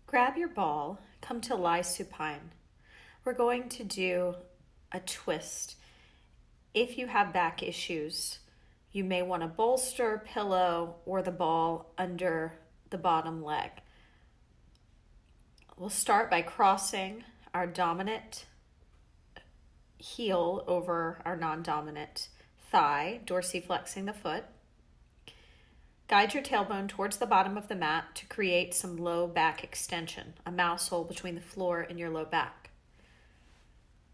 Grab your ball, come to lie supine. We're going to do a twist. If you have back issues, you may want to bolster, pillow, or the ball under the bottom leg. We'll start by crossing our dominant heel over our non-dominant thigh, dorsiflexing the foot. Guide your tailbone towards the bottom of the mat to create some low back extension, a mouse hole between the floor and your low back.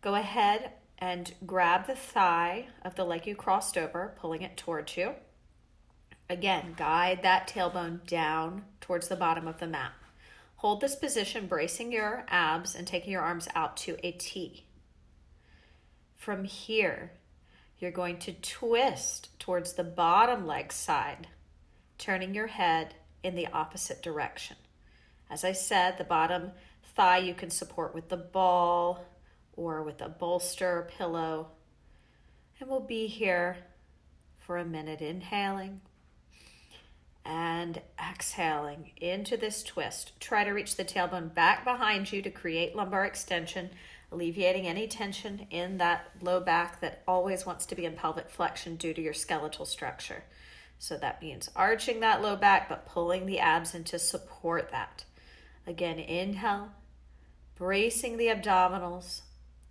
Go ahead and grab the thigh of the leg you crossed over, pulling it towards you. Again, guide that tailbone down towards the bottom of the mat. Hold this position, bracing your abs and taking your arms out to a T. From here, you're going to twist towards the bottom leg side, turning your head in the opposite direction. As I said, the bottom thigh you can support with the ball or with a bolster, pillow. And we'll be here for a minute, inhaling and exhaling into this twist. Try to reach the tailbone back behind you to create lumbar extension, alleviating any tension in that low back that always wants to be in pelvic flexion due to your skeletal structure. So that means arching that low back, but pulling the abs in to support that. Again, inhale, bracing the abdominals,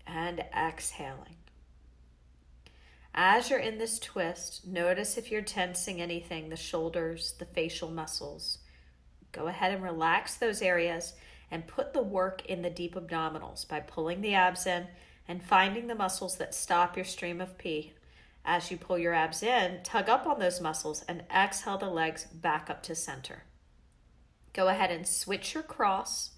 and exhaling. As you're in this twist, notice if you're tensing anything, the shoulders, the facial muscles. Go ahead and relax those areas and put the work in the deep abdominals by pulling the abs in and finding the muscles that stop your stream of pee. As you pull your abs in, tug up on those muscles and exhale the legs back up to center. Go ahead and switch your cross,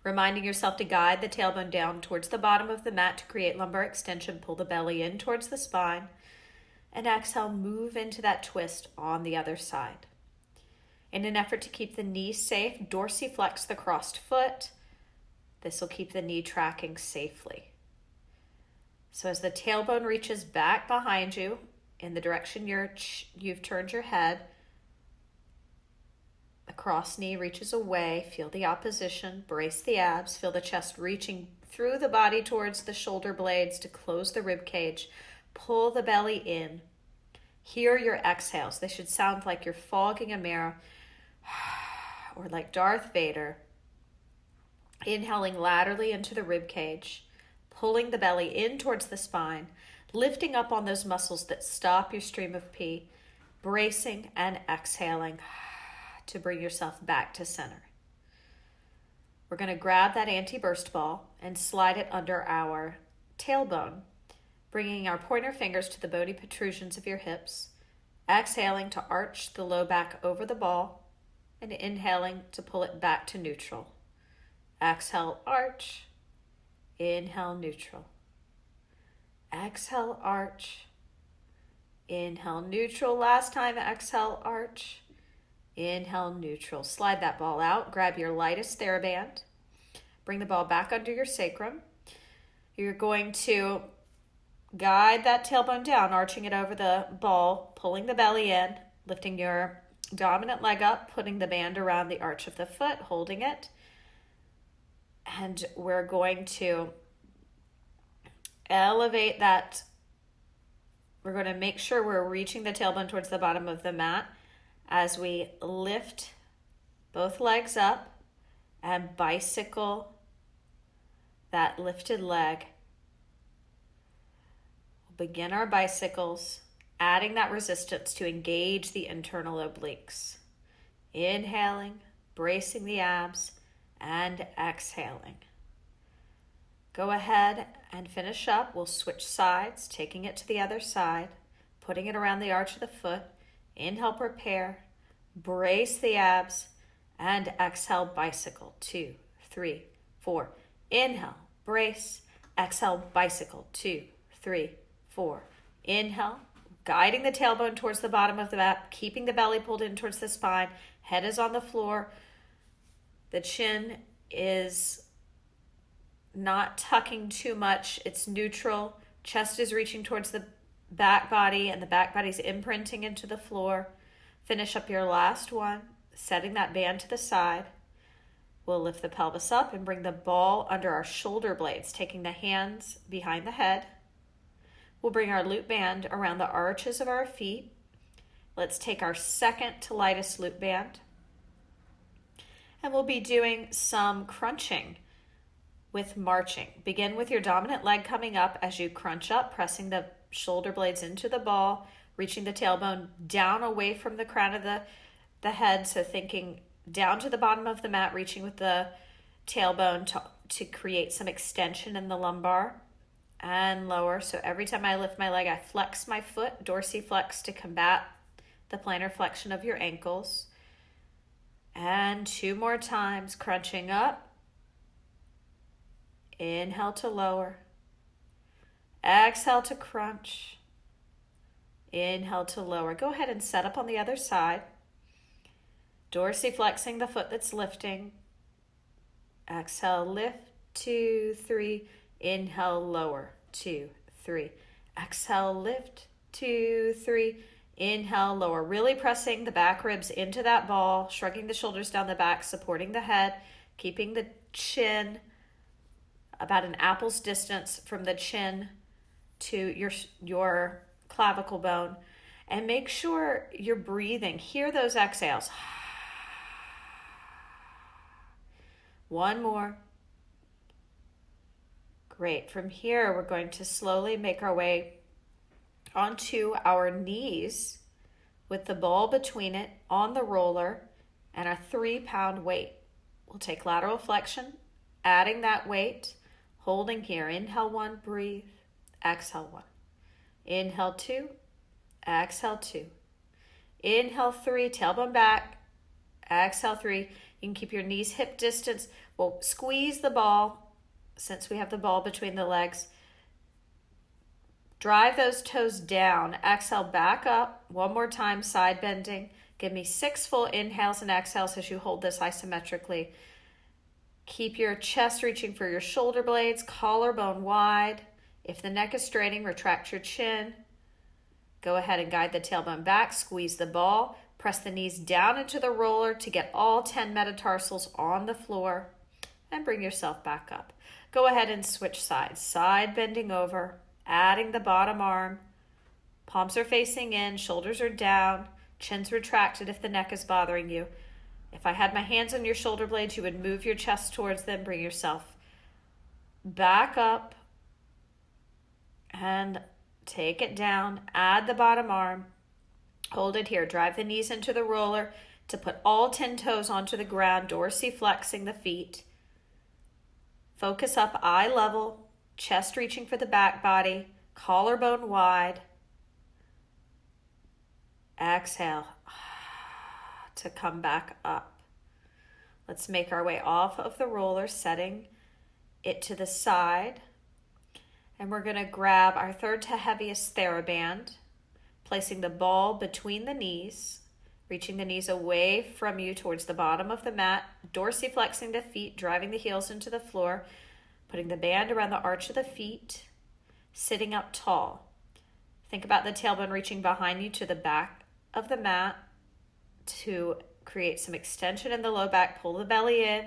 reminding yourself to guide the tailbone down towards the bottom of the mat to create lumbar extension. Pull the belly in towards the spine, and exhale, move into that twist on the other side. In an effort to keep the knee safe, dorsiflex the crossed foot. This will keep the knee tracking safely. So as the tailbone reaches back behind you in the direction you've turned your head, the cross knee reaches away. Feel the opposition, brace the abs, feel the chest reaching through the body towards the shoulder blades to close the rib cage. Pull the belly in. Hear your exhales. They should sound like you're fogging a mirror or like Darth Vader. Inhaling laterally into the rib cage. Pulling the belly in towards the spine, lifting up on those muscles that stop your stream of pee, bracing and exhaling to bring yourself back to center. We're going to grab that anti-burst ball and slide it under our tailbone, bringing our pointer fingers to the bony protrusions of your hips, exhaling to arch the low back over the ball, and inhaling to pull it back to neutral. Exhale, arch. Inhale, neutral. Exhale, arch. Inhale, neutral. Last time, exhale, arch. Inhale, neutral. Slide that ball out. Grab your lightest Theraband. Bring the ball back under your sacrum. You're going to guide that tailbone down, arching it over the ball, pulling the belly in, lifting your dominant leg up, putting the band around the arch of the foot, holding it. And we're going to elevate that. We're going to make sure we're reaching the tailbone towards the bottom of the mat as we lift both legs up and bicycle that lifted leg. We'll begin our bicycles, adding that resistance to engage the internal obliques. Inhaling, bracing the abs, and exhaling. Go ahead and finish up. We'll switch sides, taking it to the other side, putting it around the arch of the foot. Inhale, prepare, brace the abs, and exhale, bicycle. 2, 3, 4. Inhale, brace, exhale, bicycle. 2, 3, 4. Inhale, guiding the tailbone towards the bottom of the mat, keeping the belly pulled in towards the spine. Head is on the floor. The chin is not tucking too much. It's neutral. Chest is reaching towards the back body, and the back body's imprinting into the floor. Finish up your last one, setting that band to the side. We'll lift the pelvis up and bring the ball under our shoulder blades, taking the hands behind the head. We'll bring our loop band around the arches of our feet. Let's take our second to lightest loop band. And we'll be doing some crunching with marching. Begin with your dominant leg coming up as you crunch up, pressing the shoulder blades into the ball, reaching the tailbone down away from the crown of the head. So thinking down to the bottom of the mat, reaching with the tailbone to create some extension in the lumbar, and lower. So every time I lift my leg, I flex my foot, dorsiflex, to combat the plantar flexion of your ankles. And 2 more times, crunching up. Inhale to lower. Exhale to crunch. Inhale to lower. Go ahead and set up on the other side. Dorsiflexing the foot that's lifting. Exhale, lift, 2, 3. Inhale, lower, 2, 3. Exhale, lift, 2, 3. Inhale, lower. Really pressing the back ribs into that ball, shrugging the shoulders down the back, supporting the head, keeping the chin about an apple's distance from the chin to your clavicle bone. And make sure you're breathing. Hear those exhales. 1 more. Great. From here, we're going to slowly make our way onto our knees with the ball between it on the roller and a 3-pound weight. We'll take lateral flexion, adding that weight, holding here. Inhale 1, breathe. Exhale 1. Inhale 2. Exhale 2. Inhale 3, tailbone back. Exhale 3. You can keep your knees hip distance. We'll squeeze the ball since we have the ball between the legs. Drive those toes down. Exhale back up. 1 more time, side bending. Give me 6 full inhales and exhales as you hold this isometrically. Keep your chest reaching for your shoulder blades, collarbone wide. If the neck is straining, retract your chin. Go ahead and guide the tailbone back. Squeeze the ball. Press the knees down into the roller to get all 10 metatarsals on the floor. And bring yourself back up. Go ahead and switch sides. Side bending over. Adding the bottom arm. Palms are facing in. Shoulders are down. Chin's retracted if the neck is bothering you. If I had my hands on your shoulder blades, you would move your chest towards them. Bring yourself back up. And take it down. Add the bottom arm. Hold it here. Drive the knees into the roller to put all 10 toes onto the ground, dorsiflexing the feet. Focus up, eye level, chest reaching for the back body, collarbone wide. Exhale to come back up. Let's make our way off of the roller, setting it to the side. And we're going to grab our third to heaviest Theraband, placing the ball between the knees, reaching the knees away from you towards the bottom of the mat, dorsiflexing the feet, driving the heels into the floor, putting the band around the arch of the feet, sitting up tall. Think about the tailbone reaching behind you to the back of the mat to create some extension in the low back. Pull the belly in.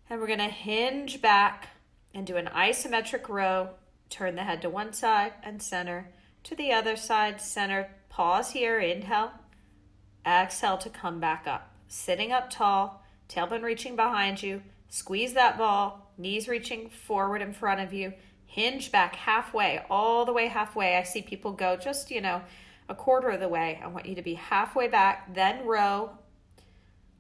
And we're going to hinge back and do an isometric row. Turn the head to one side and center, to the other side, center. Pause here, inhale. Exhale to come back up. Sitting up tall, tailbone reaching behind you. Squeeze that ball, knees reaching forward in front of you. Hinge back halfway, all the way halfway. I see people go just, a quarter of the way. I want you to be halfway back, then row.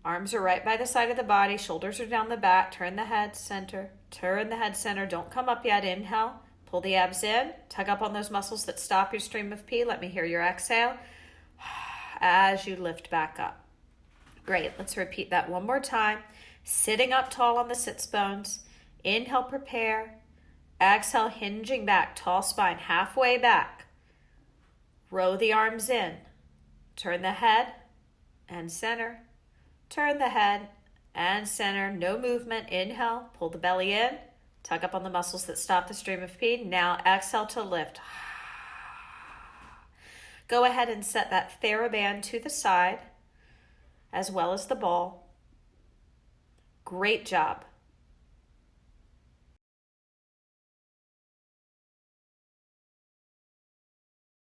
Arms are right by the side of the body. Shoulders are down the back. Turn the head center. Turn the head center. Don't come up yet. Inhale. Pull the abs in. Tug up on those muscles that stop your stream of pee. Let me hear your exhale as you lift back up. Great. Let's repeat that 1 more time. Sitting up tall on the sits bones. Inhale, prepare. Exhale, hinging back. Tall spine, halfway back. Row the arms in. Turn the head and center. Turn the head and center. No movement. Inhale. Pull the belly in. Tug up on the muscles that stop the stream of pee. Now exhale to lift. Go ahead and set that Theraband to the side as well as the ball. Great job.